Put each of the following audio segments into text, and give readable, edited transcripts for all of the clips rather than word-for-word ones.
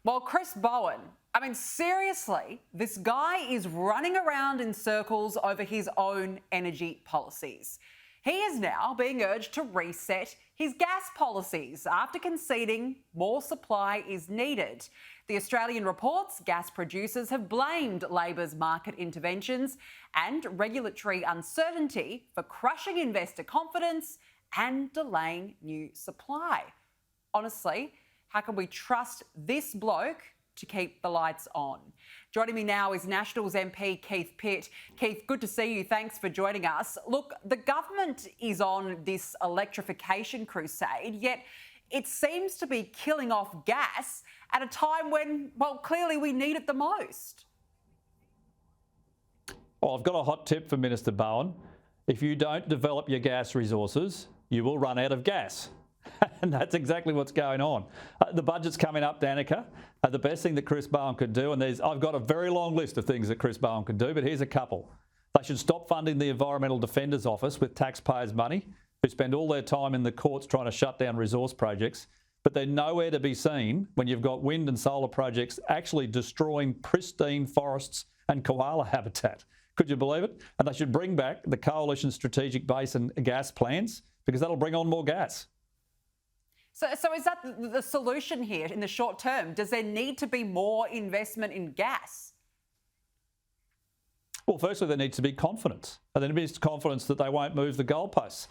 Well, Chris Bowen, I mean, seriously, this guy is running around in circles over his own energy policies. He is now being urged to reset his gas policies after conceding more supply is needed. The Australian reports gas producers have blamed Labor's market interventions and regulatory uncertainty for crushing investor confidence and delaying new supply. Honestly, how can we trust this bloke to keep the lights on? Joining me now is Nationals MP Keith Pitt. Keith, good to see you. Thanks for joining us. Look, the government is on this electrification crusade, yet it seems to be killing off gas at a time when, well, clearly we need it the most. Well, I've got a hot tip for Minister Bowen. If you don't develop your gas resources, you will run out of gas. And that's exactly what's going on. The budget's coming up, Danica. The best thing that Chris Bowen could do, and I've got a very long list of things that Chris Bowen could do, but here's a couple. They should stop funding the Environmental Defender's Office with taxpayers' money, who spend all their time in the courts trying to shut down resource projects, but they're nowhere to be seen when you've got wind and solar projects actually destroying pristine forests and koala habitat. Could you believe it? And they should bring back the Coalition Strategic Basin gas plans, because that'll bring on more gas. So is that the solution here in the short term? Does there need to be more investment in gas? Well, firstly, there needs to be confidence. And there needs to be confidence that they won't move the goalposts.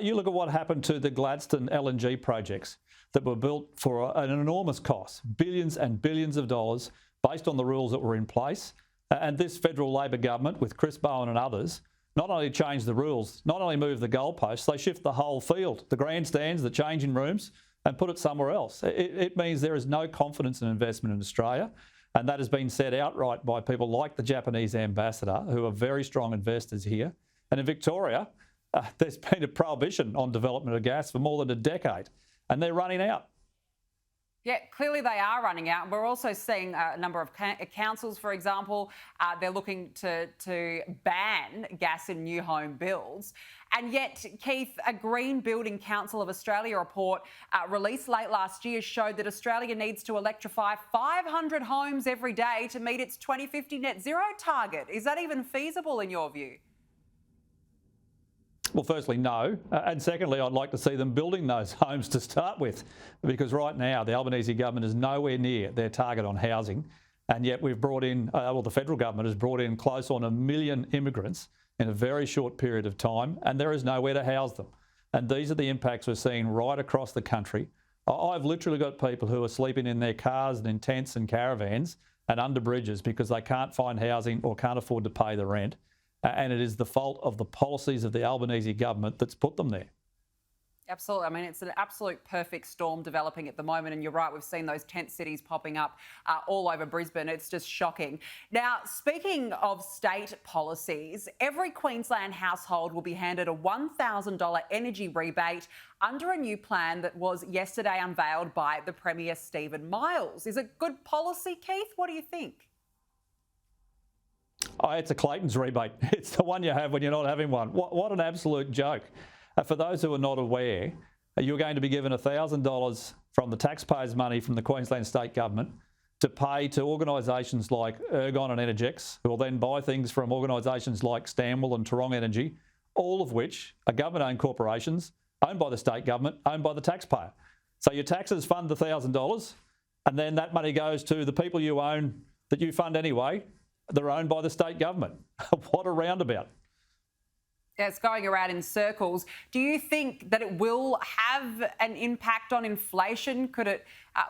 You look at what happened to the Gladstone LNG projects that were built for an enormous cost, billions and billions of dollars, based on the rules that were in place. And this federal Labor government, with Chris Bowen and others, not only change the rules, not only move the goalposts, they shift the whole field, the grandstands, the changing rooms, and put it somewhere else. It means there is no confidence in investment in Australia, and that has been said outright by people like the Japanese ambassador, who are very strong investors here. And in Victoria, there's been a prohibition on development of gas for more than a decade, and they're running out. Yeah, clearly they are running out. We're also seeing a number of councils, for example, they're looking to ban gas in new home builds. And yet, Keith, a Green Building Council of Australia report released late last year showed that Australia needs to electrify 500 homes every day to meet its 2050 net zero target. Is that even feasible in your view? Well, firstly, no. And secondly, I'd like to see them building those homes to start with, because right now the Albanese government is nowhere near their target on housing. And yet we've brought in, the federal government has brought in close on 1 million immigrants in a very short period of time, and there is nowhere to house them. And these are the impacts we're seeing right across the country. I've literally got people who are sleeping in their cars and in tents and caravans and under bridges because they can't find housing or can't afford to pay the rent. And it is the fault of the policies of the Albanese government that's put them there. Absolutely. I mean, it's an absolute perfect storm developing at the moment. And you're right, we've seen those tent cities popping up all over Brisbane. It's just shocking. Now, speaking of state policies, every Queensland household will be handed a $1,000 energy rebate under a new plan that was yesterday unveiled by the Premier Stephen Miles. Is it good policy, Keith? What do you think? Oh, it's a Clayton's rebate. It's the one you have when you're not having one. What an absolute joke. For those who are not aware, you're going to be given $1,000 from the taxpayers' money from the Queensland State Government to pay to organisations like Ergon and Energex, who will then buy things from organisations like Stanwell and Tarong Energy, all of which are government-owned corporations, owned by the state government, owned by the taxpayer. So your taxes fund the $1,000, and then that money goes to the people you own that you fund anyway. They're owned by the state government. What a roundabout. Yeah, it's going around in circles. Do you think that it will have an impact on inflation? Could it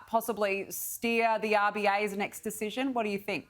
possibly steer the RBA's next decision? What do you think?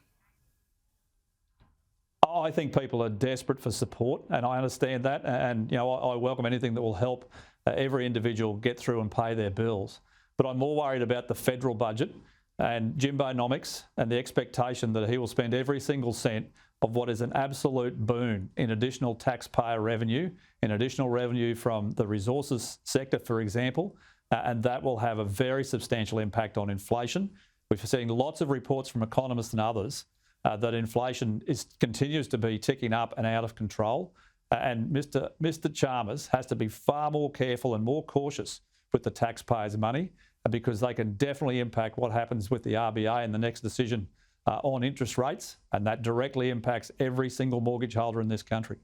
I think people are desperate for support, and I understand that. And, I welcome anything that will help every individual get through and pay their bills. But I'm more worried about the federal budget and Jimbo-nomics and the expectation that he will spend every single cent of what is an absolute boon in additional taxpayer revenue, in additional revenue from the resources sector, for example, and that will have a very substantial impact on inflation. We've seen lots of reports from economists and others that inflation continues to be ticking up and out of control, and Mr Chalmers has to be far more careful and more cautious with the taxpayers' money. because they can definitely impact what happens with the RBA in the next decision on interest rates, and that directly impacts every single mortgage holder in this country.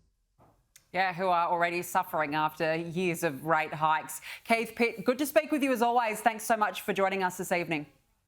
Yeah, who are already suffering after years of rate hikes. Keith Pitt, good to speak with you as always. Thanks so much for joining us this evening.